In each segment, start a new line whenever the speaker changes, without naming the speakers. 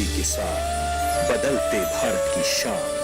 इसी के साथ बदलते भारत की शान।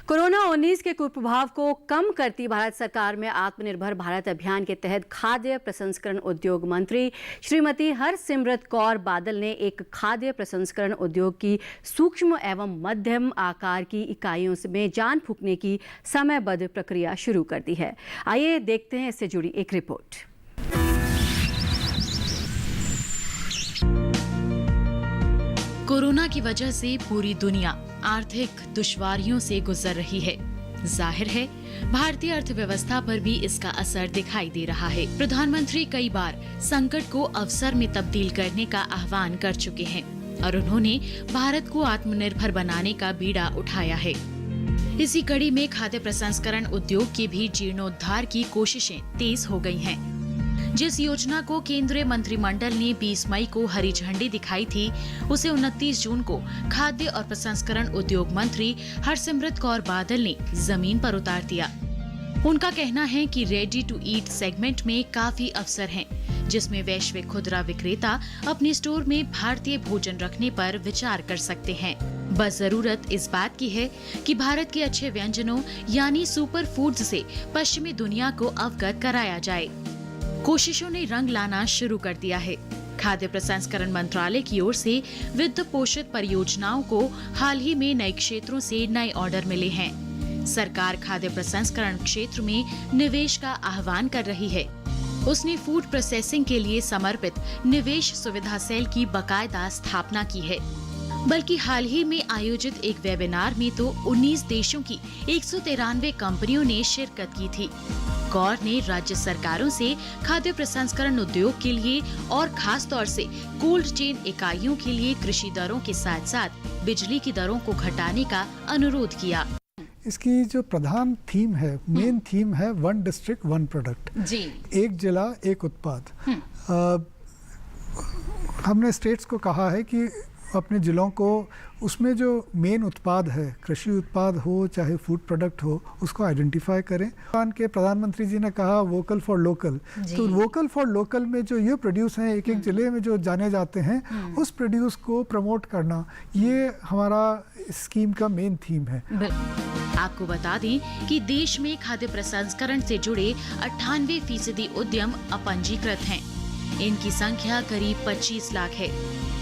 कोरोना 19 के कुप्रभाव को कम करती भारत सरकार में आत्मनिर्भर भारत अभियान के तहत खाद्य प्रसंस्करण उद्योग मंत्री श्रीमती हरसिमरत कौर बादल ने एक खाद्य प्रसंस्करण उद्योग की सूक्ष्म एवं मध्यम आकार की इकाइयों में जान फूंकने की समयबद्ध प्रक्रिया शुरू कर दी है। आइए देखते हैं इससे जुड़ी एक रिपोर्ट।
कोरोना की वजह से पूरी दुनिया आर्थिक दुश्वारियों से गुजर रही है। जाहिर है भारतीय अर्थव्यवस्था पर भी इसका असर दिखाई दे रहा है। प्रधानमंत्री कई बार संकट को अवसर में तब्दील करने का आह्वान कर चुके हैं और उन्होंने भारत को आत्मनिर्भर बनाने का बीड़ा उठाया है। इसी कड़ी में खाद्य प्रसंस्करण उद्योग की भी जीर्णोद्धार की कोशिशें तेज हो गई हैं। जिस योजना को केंद्रीय मंत्रिमंडल ने 20 मई को हरी झंडी दिखाई थी, उसे 29 जून को खाद्य और प्रसंस्करण उद्योग मंत्री हरसिमरत कौर बादल ने जमीन पर उतार दिया। उनका कहना है कि रेडी टू ईट सेगमेंट में काफी अवसर हैं, जिसमें वैश्विक खुदरा विक्रेता अपने स्टोर में भारतीय भोजन रखने पर विचार कर सकते हैं। बस जरूरत इस बात की है कि भारत के अच्छे व्यंजनों यानी सुपर फूड्स से पश्चिमी दुनिया को अवगत कराया जाए। कोशिशों ने रंग लाना शुरू कर दिया है। खाद्य प्रसंस्करण मंत्रालय की ओर से वित्त पोषित परियोजनाओं को हाल ही में नए क्षेत्रों से नए ऑर्डर मिले हैं। सरकार खाद्य प्रसंस्करण क्षेत्र में निवेश का आह्वान कर रही है। उसने फूड प्रोसेसिंग के लिए समर्पित निवेश सुविधा सेल की बाकायदा स्थापना की है। बल्कि हाल ही में आयोजित एक वेबिनार में तो 19 देशों की 193 कंपनियों ने शिरकत की थी। कौर ने राज्य सरकारों से खाद्य प्रसंस्करण उद्योग के लिए और खास तौर से कोल्ड चेन इकाइयों के लिए कृषि दरों के साथ साथ बिजली की दरों को घटाने का अनुरोध किया।
इसकी जो प्रधान थीम है, मेन थीम है वन डिस्ट्रिक्ट वन प्रोडक्ट
जी।
एक जिला एक उत्पाद। हमने स्टेट्स को कहा है कि अपने जिलों को उसमें जो मेन उत्पाद है, कृषि उत्पाद हो चाहे फूड प्रोडक्ट हो, उसको आइडेंटिफाई करें। के प्रधानमंत्री जी ने कहा वोकल फॉर लोकल, तो वोकल फॉर लोकल में जो ये प्रोड्यूस हैं एक एक जिले में जो जाने जाते हैं, उस प्रोड्यूस को प्रमोट करना, ये हमारा स्कीम का मेन थीम है।
आपको बता दें कि देश में खाद्य प्रसंस्करण से जुड़े 98% उद्यम अपंजीकृत हैं। इनकी संख्या करीब 25 लाख है।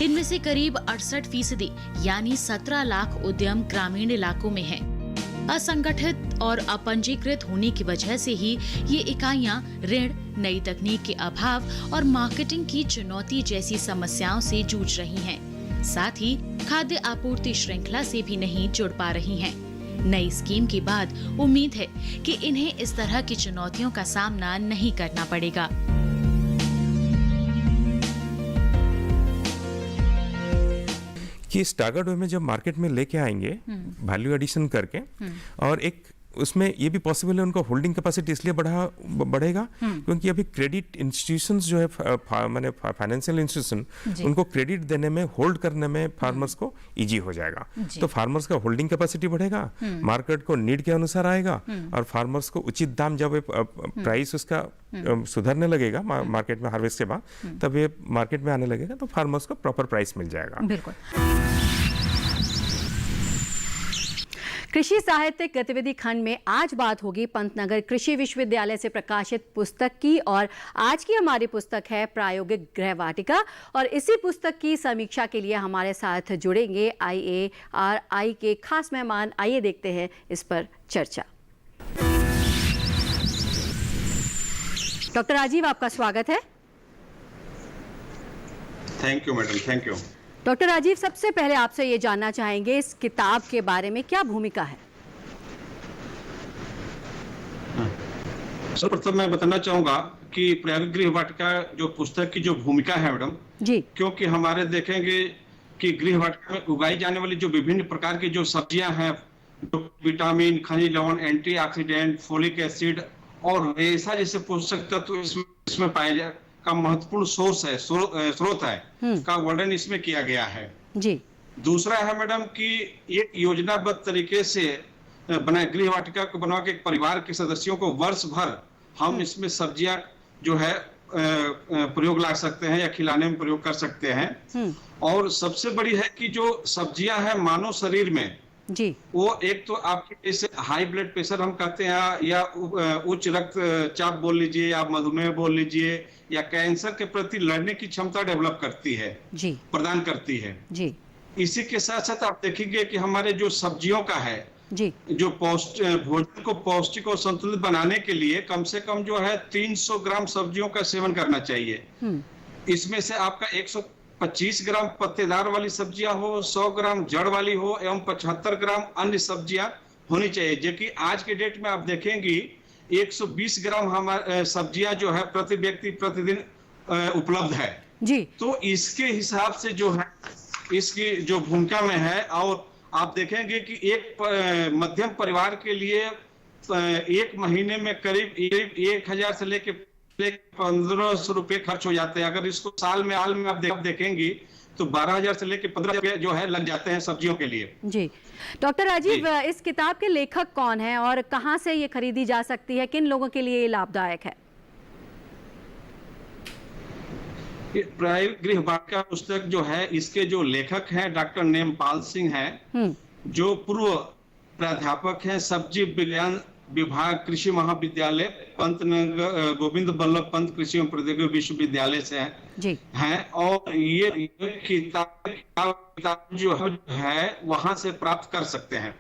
इनमें से करीब 68% यानी 17 लाख उद्यम ग्रामीण इलाकों में हैं। असंगठित और अपंजीकृत होने की वजह से ही ये इकाइयां ऋण, नई तकनीक के अभाव और मार्केटिंग की चुनौती जैसी समस्याओं से जूझ रही हैं। साथ ही खाद्य आपूर्ति श्रृंखला से भी नहीं जुड़ पा रही हैं। नई स्कीम के बाद उम्मीद है कि इन्हें इस तरह की चुनौतियों का सामना नहीं करना पड़ेगा।
कि स्टार्टअप में जब मार्केट में लेके आएंगे वैल्यू एडिशन करके, और एक उसमें ये भी पॉसिबल है उनको होल्डिंग कैपेसिटी इसलिए बढ़ेगा क्योंकि अभी क्रेडिट इंस्टीट्यूशंस जो है माने फाइनेंशियल इंस्टीट्यूशन, उनको क्रेडिट देने में, होल्ड करने में फार्मर्स को इजी हो जाएगा। तो फार्मर्स का होल्डिंग कैपेसिटी बढ़ेगा, मार्केट को नीड के अनुसार आएगा और फार्मर्स को उचित दाम, जब प्राइस उसका सुधरने लगेगा मार्केट में हार्वेस्ट के बाद, तब ये मार्केट में आने लगेगा तो फार्मर्स को प्रॉपर प्राइस मिल जाएगा।
बिल्कुल। कृषि साहित्यिक गतिविधि खंड में आज बात होगी पंतनगर कृषि विश्वविद्यालय से प्रकाशित पुस्तक की, और आज की हमारी पुस्तक है प्रायोगिक गृहवाटिका। और इसी पुस्तक की समीक्षा के लिए हमारे साथ जुड़ेंगे IARI के खास मेहमान। आइए देखते हैं इस पर चर्चा। डॉक्टर राजीव, आपका स्वागत है।
Thank you madam, thank you.
Doctor Rajiv, सबसे पहले आपसे ये जानना चाहेंगे इस किताब के बारे में, क्या भूमिका है?
सर्वप्रथम मैं बताना चाहूंगा कि प्रायोगिक गृह वाटिका जो पुस्तक की जो भूमिका है मैडम,
जी
क्योंकि हमारे देखेंगे कि गृह वाटिका में उगाई जाने वाली जो विभिन्न प्रकार की जो सब्जियां हैं, जो विटामिन, खनिज लवण, एंटीऑक्सीडेंट, फोलिक एसिड और रेशा जैसे पोषक तत्व इसमें पाए जाए का महत्वपूर्ण सोर्स है, स्रोत है, का वर्णन इसमें किया गया है।
जी
दूसरा है मैडम कि एक योजनाबद्ध तरीके से बना गृह वाटिका को बनवा के परिवार के सदस्यों को वर्ष भर हम इसमें सब्जियां जो है प्रयोग ला सकते हैं या खिलाने में प्रयोग कर सकते हैं। और सबसे बड़ी है कि जो सब्जियां हैं मानव शरीर में,
जी
वो एक तो आपके जैसे हाई ब्लड प्रेशर हम कहते हैं या उच्च रक्तचाप बोल लीजिए, या मधुमेह बोल लीजिए, या कैंसर के प्रति लड़ने की क्षमता डेवलप करती है,
जी
प्रदान करती है।
जी
इसी के साथ साथ आप देखेंगे कि हमारे जो सब्जियों का है,
जी
जो भोजन को पौष्टिक और संतुलित बनाने के लिए कम से कम जो है 300 ग्राम सब्जियों का सेवन करना चाहिए। इसमें से आपका 125 ग्राम पत्तेदार वाली सब्जियां हो, 100 ग्राम जड़ वाली हो एवं 75 ग्राम अन्य सब्जियां होनी चाहिए, जबकि आज के डेट में आप देखेंगे 120 ग्राम हमारे सब्जियां जो है प्रति व्यक्ति प्रतिदिन उपलब्ध है।
जी
तो इसके हिसाब से जो है इसकी जो भूमिका में है, और आप देखेंगे कि एक मध्यम परिवार के लिए एक महीने में करीब 1000 से लेके 1500 रुपए खर्च हो जाते हैं। अगर इसको साल में आप देखेंगे तो 12,000 से लेके 15,000 जो है लग जाते हैं सब्जियों के लिए।
जी डॉक्टर राजीव, इस किताब के लेखक कौन हैं और कहां से ये खरीदी जा सकती है, किन लोगों के लिए ये लाभदायक है?
प्रायोगिक गृह वाटिका पुस्तक जो है, इसके जो लेखक हैं डॉक्टर नेमपाल सिंह हैं, जो पूर्व प्राध्यापक हैं सब्जी विज्ञान विभाग कृषि महाविद्यालय पंत गोविंद बल्लभ पंत कृषि एवं प्रौद्योगिकी विश्वविद्यालय से हैं। और ये किताब जो है वहां से प्राप्त कर सकते हैं।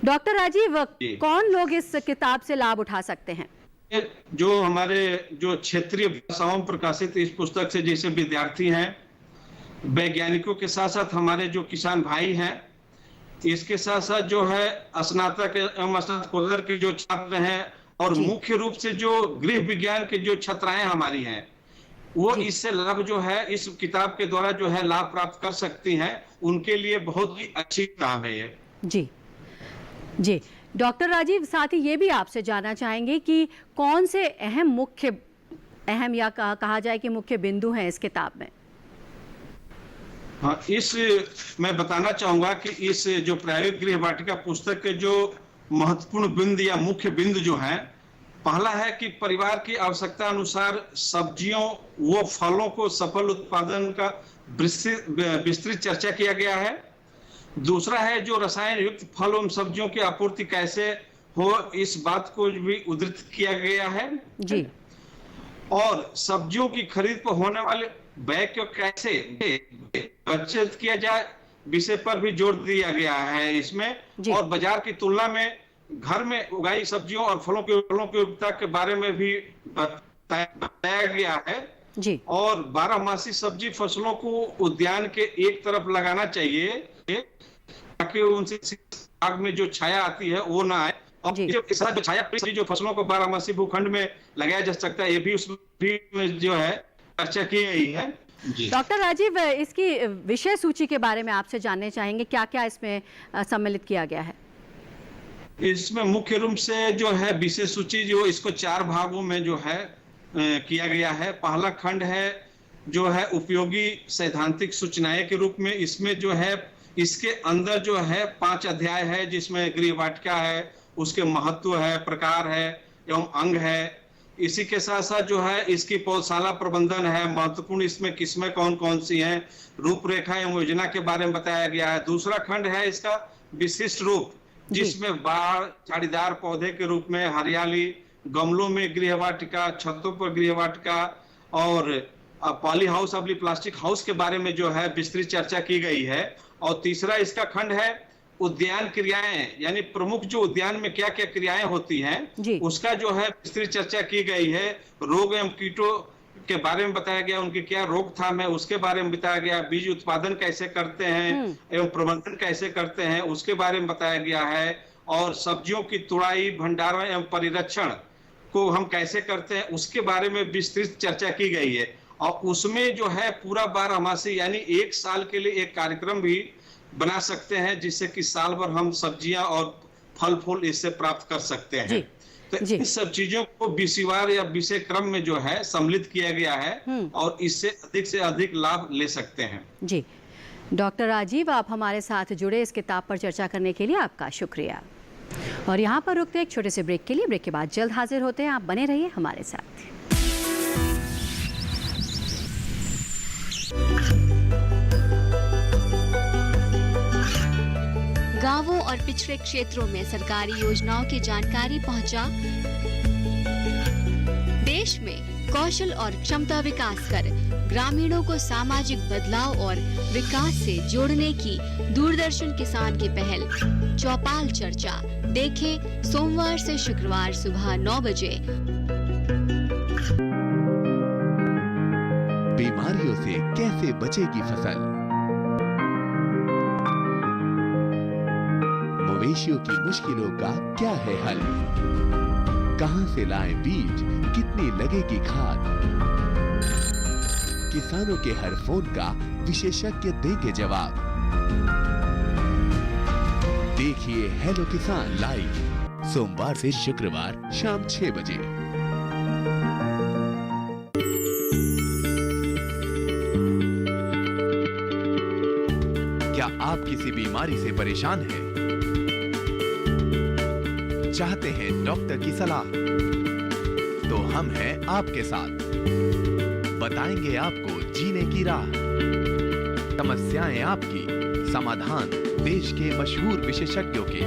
डॉक्टर राजीव, कौन लोग इस किताब से लाभ उठा सकते हैं?
जो हमारे जो क्षेत्रीय भाषाओं में प्रकाशित इस पुस्तक से जैसे विद्यार्थी हैं, वैज्ञानिकों के साथ साथ हमारे जो किसान भाई हैं, इसके साथ साथ जो है स्नातक एवं स्नातकोत्तर के जो छात्र हैं, और मुख्य रूप से जो गृह विज्ञान के जो छात्राएं हमारी हैं, वो इससे लाभ जो है इस किताब के द्वारा जो है लाभ प्राप्त कर सकती हैं। उनके लिए बहुत ही अच्छी किताब है ये।
जी जी डॉक्टर राजीव, साथ ही ये भी आपसे जानना चाहेंगे कि कौन से अहम या कहा जाए कि मुख्य बिंदु हैं इस किताब में?
हाँ, मैं बताना चाहूंगा कि इस जो प्रायोगिक गृह वाटिका पुस्तक के जो महत्वपूर्ण बिंदु या मुख्य बिंदु जो हैं, पहला है कि परिवार की आवश्यकता अनुसार सब्जियों व फलों को सफल उत्पादन का विस्तृत चर्चा किया गया है। दूसरा है जो रसायन युक्त फल एवं सब्जियों की आपूर्ति कैसे हो, इस बात को भी उद्धृत किया गया है
जी।
और सब्जियों की खरीद पर होने वाले व्यय को कैसे बचत किया जाए, विषय पर भी जोर दिया गया है इसमें। और बाजार की तुलना में घर में उगाई सब्जियों और फलों की उपयोगिता के बारे में भी बताया गया है
जी। और
12मासी सब्जी फसलों को उद्यान के एक तरफ लगाना चाहिए ताकि उनसे आग में जो छाया आती है वो ना आए, और इसके साथ जो छाया जो फसलों को 12मासी भूखंड में लगाया जा सकता है, ये भी उसमें जो है चर्चा की गई है।
डॉक्टर राजीव, इसकी विषय सूची के बारे में आपसे जानने चाहेंगे, क्या क्या इसमें सम्मिलित किया गया है?
इसमें मुख्य रूप से जो है विषय सूची जो इसको 4 भागों में जो है किया गया है। पहला खंड है जो है उपयोगी सैद्धांतिक सूचनाएं के रूप में। इसमें जो है इसके अंदर जो है 5 अध्याय है, जिसमें गृह वाटिका है, उसके महत्व है, प्रकार है एवं अंग है। इसी के साथ साथ जो है इसकी पौधशाला प्रबंधन है, महत्वपूर्ण इसमें किस्में कौन कौन सी हैं, रूपरेखा एवं योजना के बारे में बताया गया है। दूसरा खंड है इसका विशिष्ट रूप, जिसमें बाढ़, झाड़ीदार पौधे के रूप में, हरियाली, गमलों में गृह वाटिका, छतों पर गृह वाटिका और पॉली हाउस अबली प्लास्टिक हाउस के बारे में जो है विस्तृत चर्चा की गई है। और तीसरा इसका खंड है उद्यान क्रियाएं, यानी प्रमुख जो उद्यान में क्या क्या क्रियाएं होती हैं उसका जो है विस्तृत चर्चा की गई है। रोग एवं कीटों के बारे में बताया गया, उनकी क्या रोकथाम है उसके बारे में बताया गया। बीज उत्पादन कैसे करते हैं एवं प्रबंधन कैसे करते हैं उसके बारे में बताया गया है। और सब्जियों की तुड़ाई, भंडारण एवं परिरक्षण को हम कैसे करते हैं उसके बारे में विस्तृत चर्चा की गई है। और उसमें जो है पूरा बारहमासी यानी 1 साल के लिए एक कार्यक्रम भी बना सकते हैं, जिससे कि साल भर हम सब्जियां और फल फूल इससे प्राप्त कर सकते हैं। तो इन सब चीजों को विषयवार या विषय क्रम में जो है सम्मिलित किया गया है और इससे अधिक से अधिक लाभ ले सकते हैं।
जी डॉक्टर राजीव, आप हमारे साथ जुड़े इस किताब पर चर्चा करने के लिए आपका शुक्रिया। और यहाँ पर रुकते हैं एक छोटे से ब्रेक के लिए। ब्रेक के बाद जल्द हाजिर होते हैं, आप बने रहिए हमारे साथ।
गांवों और पिछड़े क्षेत्रों में सरकारी योजनाओं की जानकारी पहुंचा। देश में कौशल और क्षमता विकास कर ग्रामीणों को सामाजिक बदलाव और विकास से जोड़ने की दूरदर्शन किसान की पहल चौपाल चर्चा देखें सोमवार से शुक्रवार सुबह 9 बजे।
बीमारियों से कैसे बचेगी फसल, मवेशियों की मुश्किलों का क्या है हल, कहां से लाएं बीज, कितनी लगेगी खाद, किसानों के हर फोन का विशेषज्ञ देंगे जवाब। देखिए हेलो किसान लाइव सोमवार से शुक्रवार शाम 6 बजे। क्या आप किसी बीमारी से परेशान हैं? चाहते हैं डॉक्टर की सलाह? तो हम हैं आपके साथ, बताएंगे आपको जीने की राह। समस्याएं आपकी, समाधान देश के मशहूर विशेषज्ञों के।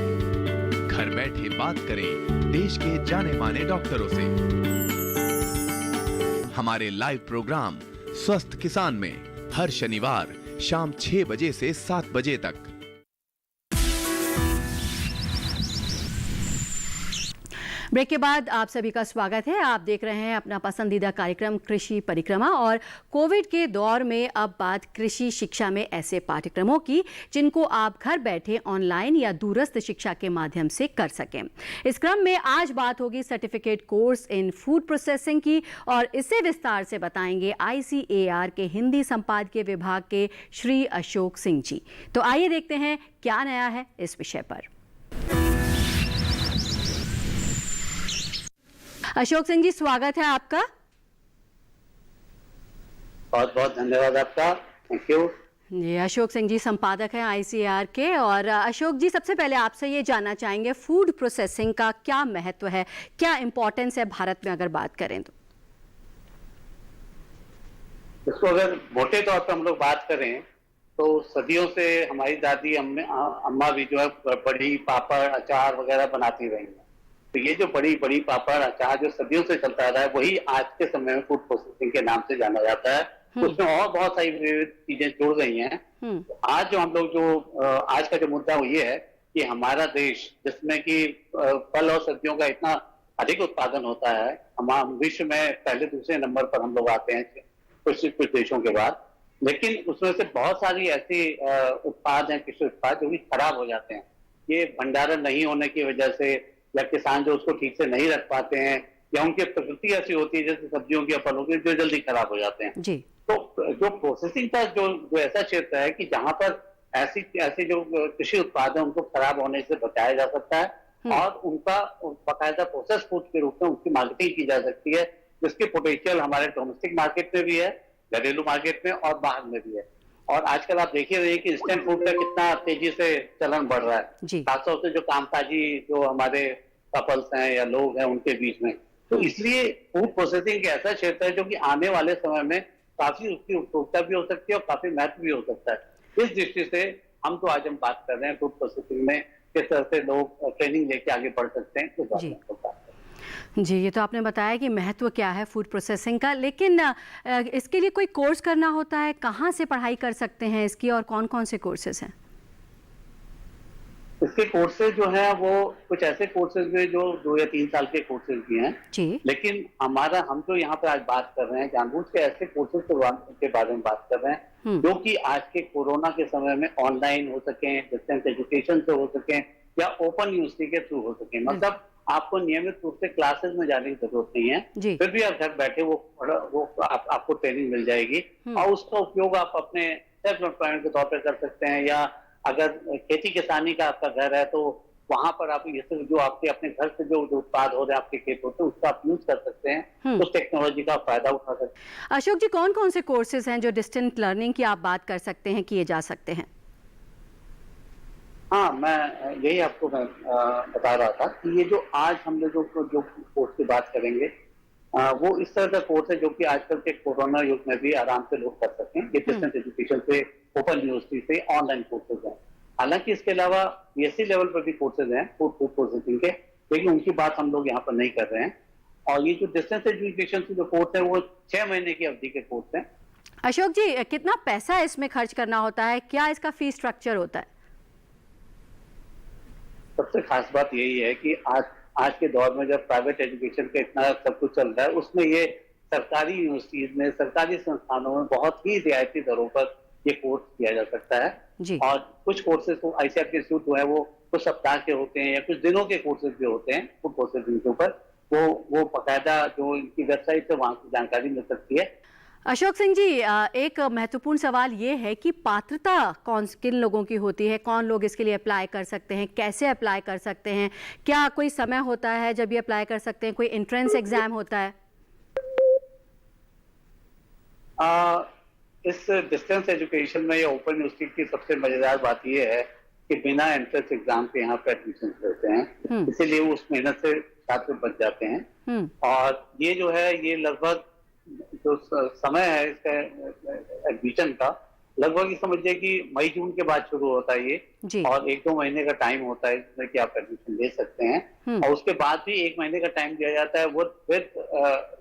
घर बैठे बात करें देश के जाने माने डॉक्टरों से। हमारे लाइव प्रोग्राम स्वस्थ किसान में हर शनिवार शाम 6 बजे से 7 बजे तक।
ब्रेक के बाद आप सभी का स्वागत है। आप देख रहे हैं अपना पसंदीदा कार्यक्रम कृषि परिक्रमा। और कोविड के दौर में अब बात कृषि शिक्षा में ऐसे पाठ्यक्रमों की जिनको आप घर बैठे ऑनलाइन या दूरस्थ शिक्षा के माध्यम से कर सकें। इस क्रम में आज बात होगी certificate course in food processing की, और इसे विस्तार से बताएंगे ICAR के हिंदी संपादकीय विभाग के श्री अशोक सिंह जी। तो आइए देखते हैं क्या नया है इस विषय पर। अशोक सिंह जी, स्वागत है आपका।
बहुत बहुत धन्यवाद आपका। Thank you.
ये अशोक सिंह जी संपादक हैं ICAR के। और अशोक जी, सबसे पहले आपसे ये जानना चाहेंगे फूड प्रोसेसिंग का क्या महत्व है, क्या इंपॉर्टेंस है भारत में अगर बात करें तो?
इसको अगर मोटे तौर पर हम लोग बात करें तो सदियों से हमारी दादी अम्मा भी जो है बड़ी पापड़ अचार वगैरह बनाती रही है। तो ये जो बड़ी बड़ी पापड़ अचार जो सदियों से चलता रहा है वही आज के समय में फूड प्रोसेसिंग के नाम से जाना जाता है। उसमें और बहुत सारी चीजें जुड़ गई हैं। तो आज जो हम लोग आज का जो मुद्दा वो ये है कि हमारा देश जिसमें कि फल और सब्जियों का इतना अधिक उत्पादन होता है, हम विश्व में पहले दूसरे नंबर पर हम लोग आते हैं कुछ देशों के बाद। लेकिन उसमें से बहुत सारी ऐसी उत्पाद हैं, कृषि उत्पाद जो कि खराब हो जाते हैं। ये भंडारण नहीं होने की वजह से, या किसान जो उसको ठीक से नहीं रख पाते हैं, या उनकी प्रकृति ऐसी होती है जैसे सब्जियों की या फलों की जो जल्दी खराब हो जाते हैं जी। तो जो प्रोसेसिंग का जो ऐसा क्षेत्र है कि जहां पर ऐसे जो कृषि उत्पाद है उनको खराब होने से बचाया जा सकता है और उनका बाकायदा प्रोसेस फूड के रूप में उनकी मार्केटिंग की जा सकती है, जिसकी पोटेंशियल हमारे डोमेस्टिक मार्केट में भी है, घरेलू मार्केट में और बाहर में भी है। और आजकल आप देखिए रहे कि इंस्टेंट फूड का कितना तेजी से चलन बढ़ रहा है, खासतौर से जो कामकाजी जो हमारे कपल्स हैं या लोग हैं उनके बीच में। तो इसलिए फूड प्रोसेसिंग एक ऐसा क्षेत्र है जो कि आने वाले समय में काफी उसकी उपयोगिता भी हो सकती है और काफी महत्व भी हो सकता है। इस दृष्टि से हम बात कर रहे हैं फूड प्रोसेसिंग में किस तरह से लोग ट्रेनिंग लेके आगे बढ़ सकते हैं, इस बात में
जी। ये तो आपने बताया कि महत्व क्या है फूड प्रोसेसिंग का, लेकिन इसके लिए कोई कोर्स करना होता है, कहाँ से पढ़ाई कर सकते हैं इसकी और कौन कौन से कोर्सेज हैं?
इसके कोर्सेज जो है वो कुछ ऐसे कोर्सेज भी जो 2 या 3 साल के कोर्सेज भी हैं जी। लेकिन हम जो यहाँ पर आज बात कर रहे हैं जानबूझ के ऐसे कोर्सेज के बारे में बात कर रहे हैं जो कि आज के कोरोना के समय में ऑनलाइन हो सके, डिस्टेंस एजुकेशन से हो सके या ओपन यूनिवर्सिटी के थ्रू हो सके। मतलब आपको नियमित रूप से क्लासेस में जाने की जरूरत नहीं है। फिर भी आप घर बैठे आपको ट्रेनिंग मिल जाएगी और उसका उपयोग आप अपने सेल्फ एम्प्लॉयमेंट के तौर पर कर सकते हैं, या अगर खेती किसानी का आपका घर है तो वहां पर आप ये सब जो आपके अपने घर से जो उत्पाद हो रहे हैं आपके खेतों से, उसका आप यूज कर सकते हैं, उस टेक्नोलॉजी का फायदा उठा सकते हैं।
अशोक जी, कौन कौन से कोर्सेज हैं जो डिस्टेंस लर्निंग की आप बात कर सकते हैं, किए जा सकते हैं?
हाँ, मैं यही आपको मैं बता रहा था कि ये जो आज हम लोग जो कोर्स की बात करेंगे वो इस तरह का कोर्स है जो कि आजकल के कोरोना युग में भी आराम से लोग कर सकते हैं। ये डिस्टेंस एजुकेशन से, ओपन यूनिवर्सिटी से ऑनलाइन कोर्सेज हैं। हालांकि इसके अलावा बीएससी लेवल पर भी कोर्सेज हैं फूड प्रोसेसिंग के, लेकिन उनकी बात हम लोग यहाँ पर नहीं कर रहे हैं। और ये जो डिस्टेंस एजुकेशन के जो कोर्स है वो 6 महीने की अवधि के कोर्स हैं।
अशोक जी, कितना पैसा इसमें खर्च करना होता है, क्या इसका फीस स्ट्रक्चर होता है?
सबसे खास बात यही है कि आज के दौर में जब प्राइवेट एजुकेशन का इतना सब कुछ चल रहा है, उसमें ये सरकारी यूनिवर्सिटीज में, सरकारी संस्थानों में बहुत ही रियायती दरों पर ये कोर्स किया जा सकता है
जी।
और कुछ कोर्सेज तो आईसीआरटी इंस्टीट्यूट जो है वो कुछ सप्ताह के होते हैं या कुछ दिनों के कोर्सेज भी होते हैं फूड प्रोसेसिंग के ऊपर। वो बाकायदा जो इनकी वेबसाइट है वहां की जानकारी मिल सकती है।
अशोक सिंह जी, एक महत्वपूर्ण सवाल ये है कि पात्रता किन लोगों की होती है, कौन लोग इसके लिए अप्लाई कर सकते हैं, कैसे अप्लाई कर सकते हैं, क्या कोई समय होता है जब ये अप्लाई कर सकते हैं, कोई एंट्रेंस एग्जाम होता है?
इस डिस्टेंस एजुकेशन में या ओपन यूनिवर्सिटी की सबसे मजेदार बात यह है कि बिना एंट्रेंस एग्जाम के यहाँ पे एडमिशन लेते हैं, इसीलिए वो उस मेहनत से छात्र बच जाते हैं। और ये जो है ये लगभग जो समय है इसका एडमिशन का, लगभग ये समझिए कि मई जून के बाद शुरू होता है ये, और 1-2 महीने का टाइम होता है जिसमें कि आप एडमिशन ले सकते हैं। और उसके बाद भी 1 महीने का टाइम दिया जाता है वो विद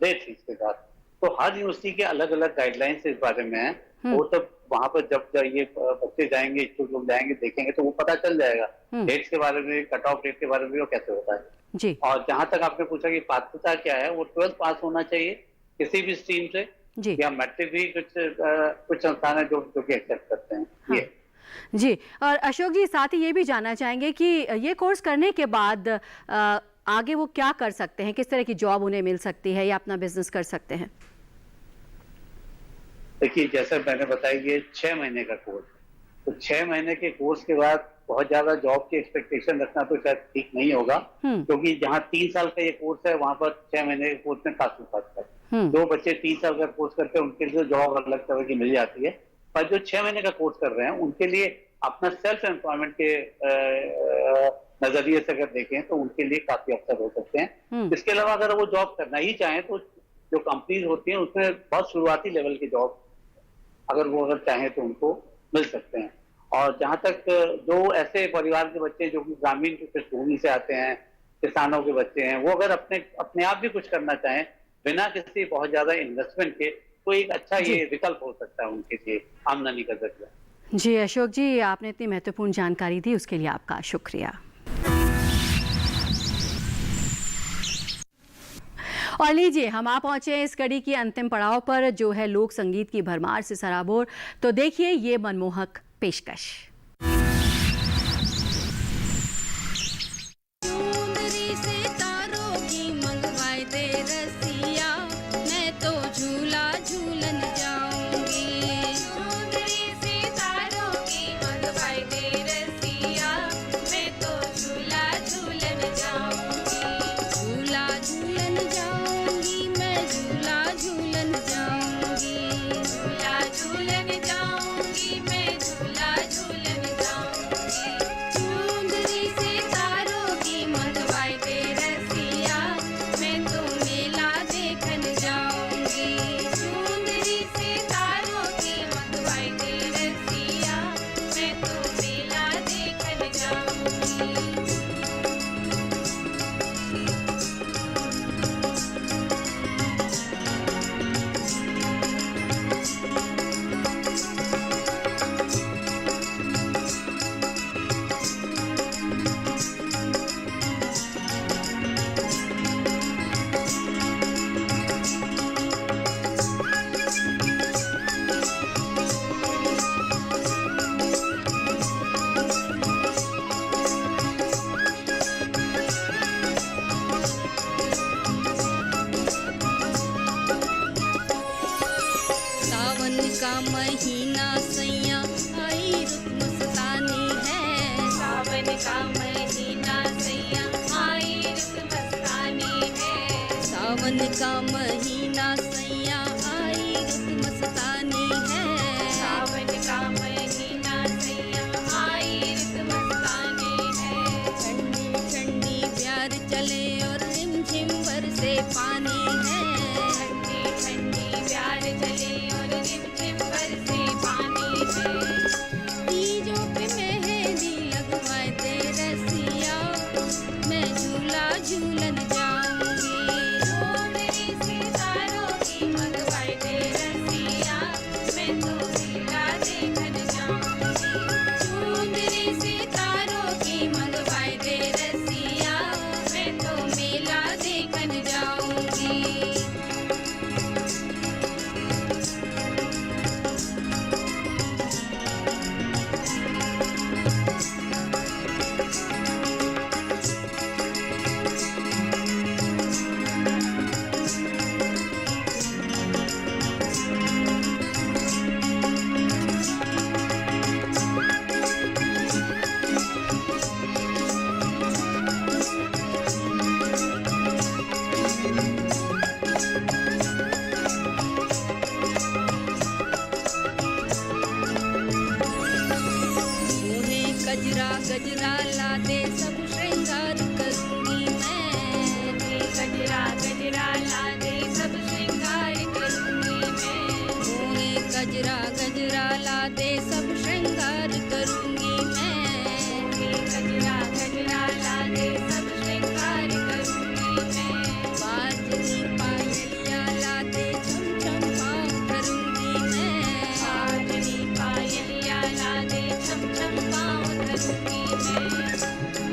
लेट फीस के साथ। तो हर यूनिवर्सिटी के अलग अलग गाइडलाइंस इस बारे में है, वो सब वहां पर जब ये बच्चे जाएंगे, इच्छुक लोग जाएंगे, देखेंगे तो वो पता चल जाएगा डेट्स के बारे में, कट ऑफ डेट के बारे में, वो कैसे होता है
जी।
और जहां तक आपने पूछा कि पात्रता क्या है, वो 12th पास होना चाहिए किसी भी स्ट्रीम से
जी।
या मैट्रिक भी कुछ संस्थान है जो कि एक्सेप्ट करते हैं।
हाँ। ये जी। और अशोक जी, साथ ही ये भी जानना चाहेंगे कि ये कोर्स करने के बाद आगे वो क्या कर सकते हैं, किस तरह की जॉब उन्हें मिल सकती है या अपना बिजनेस कर सकते हैं?
देखिए, जैसा मैंने बताया ये 6 महीने का कोर्स, तो 6 महीने के कोर्स के बाद बहुत ज्यादा जॉब की एक्सपेक्टेशन रखना तो शायद ठीक नहीं होगा, क्योंकि जहाँ 3 साल का ये कोर्स है वहां पर 6 महीने के कोर्स में काफी फर्क है। जो बच्चे 3 साल का कोर्स करते हैं उनके लिए जॉब अलग तरह की मिल जाती है, पर जो 6 महीने का कोर्स कर रहे हैं उनके लिए अपना सेल्फ एम्प्लॉयमेंट के नजरिए से अगर देखें तो उनके लिए काफी अवसर हो सकते हैं। इसके अलावा अगर वो जॉब करना ही चाहें तो जो कंपनीज होती हैं उसमें बहुत शुरुआती लेवल की जॉब अगर चाहें तो उनको मिल सकते हैं। और जहां तक जो ऐसे परिवार के बच्चे जो कि ग्रामीण पृष्ठभूमि से आते हैं, किसानों के बच्चे हैं, वो अगर अपने आप भी कुछ करना चाहें बिना किसी बहुत ज्यादा इन्वेस्टमेंट के, तो एक अच्छा ये विकल्प हो सकता है उनके लिए आमदनी का जरिया।
जी अशोक जी, आपने इतनी महत्वपूर्ण जानकारी दी उसके लिए आपका शुक्रिया। और लीजिए, हम आ पहुंचे इस कड़ी की अंतिम पड़ाव पर जो है लोक संगीत की भरमार से सराबोर। तो देखिए ये मनमोहक पेशकश।
झूला झूलन का महीना सैया आई रुत मस्तानी है। सावन का महीना सैया आई रुत मस्तानी है। ठंडी ठंडी प्यार चले और रिमझिम बरसे पानी है। ठंडी ठंडी प्यार चले और रिमझिम बरसे पानी है। तीजों पे मेहंदी लगवाए दे रसिया, मैं झूला झूलन जाऊंगी। चुनरी सितारों की मंगवाए दे रसिया, मैं तो मेला देखन जाऊंगी। चुनरी सितारों की मंगवाए दे रसिया, मैं तो मेला देखन जाऊंगी। मुझे गजरा गजरा ला दे सब श्रृंगार करूंगी मैं। गजरा गजरा ला दे सब श्रृंगार करूंगी मैं। मुझे गजरा गजरा ला दे सब श्रृंगार करूंगी मैं। गजरा गजरा ला दे सब श्रृंगार करूंगी मैं। बाजनी पायलिया ला दे छम छम पाँव धरूंगी मैं। बाजनी पायलिया ला दे छम छम पाँव धरूंगी मैं।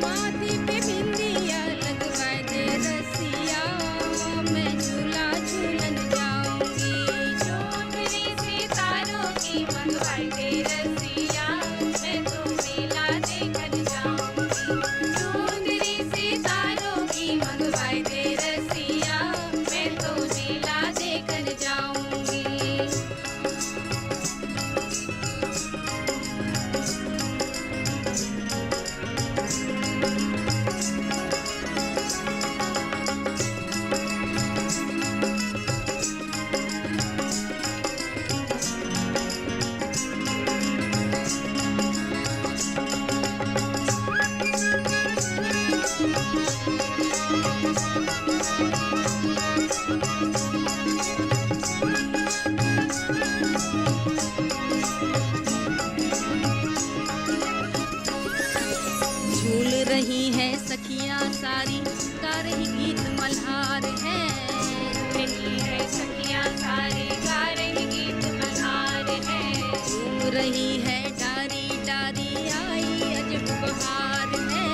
माथे पे बिंदिया लगवाए दे रसिया, मैं झूला झूलन जाऊंगी। चुनरी सितारों की मंगवाए दे रसिया, मैं तो मेला देखन जाऊंगी। चुनरी सितारों की मंगवाए दे रसिया, मैं तो मेला देखन जाऊंगी। झूल रही है सखियां सारी, गा रही गीत मल्हार है। रही है सखियां सारी, गा रही गीत मल्हार है। झूम रही है डारी डारी, आई अजब बहार है।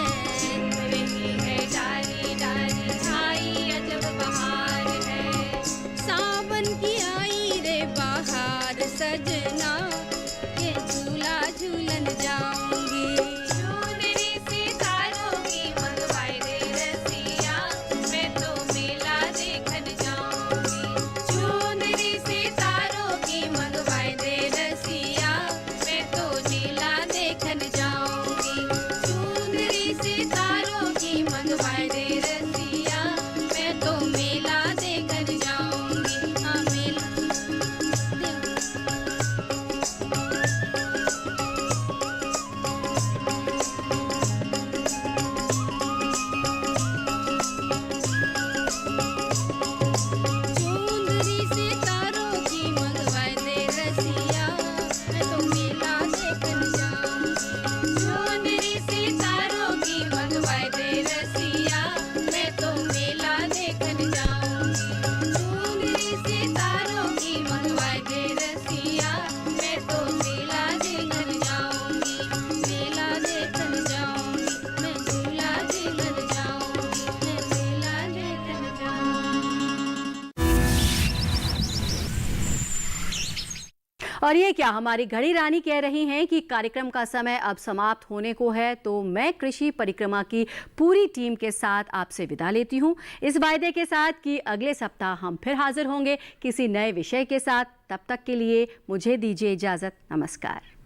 रही है डारी डारी, आई अजब बहार है। सावन की आई रे बहार सजना, ये झूला झूलन जाऊंगी। चुनरी सितारों की मंगवाए दे रसिया, मैं तो मेला देखन जाऊंगी। चुनरी सितारों की मंगवाए दे रसिया, मैं तो मेला देखन जाऊंगी। चुनरी सितारों की मंगवाए दे रसिया, मैं तो मेला देखन जाऊंगी। हाँ मेला चुनरी सितारों की मंगवाए दे रसिया, मैं तो मेला देखन जाऊंगी। चुनरी सितारों की मंगवाए दे रसिया, मैं तो मेला देखन जाऊंगी। चुनरी सितारों की मंगवाए दे रसिया, मैं तो मेला देखन जाऊंगी। मेला देखन जाऊंगी, मैं झूला झूलन जाऊंगी। मैं मेला देखन जाऊंगी।
और ये क्या, हमारी घड़ी रानी कह रही हैं कि कार्यक्रम का समय अब समाप्त होने को है, तो मैं कृषि परिक्रमा की पूरी टीम के साथ आपसे विदा लेती हूँ, इस वायदे के साथ कि अगले सप्ताह हम फिर हाजिर होंगे किसी नए विषय के साथ। तब तक के लिए मुझे दीजिए इजाज़त। नमस्कार।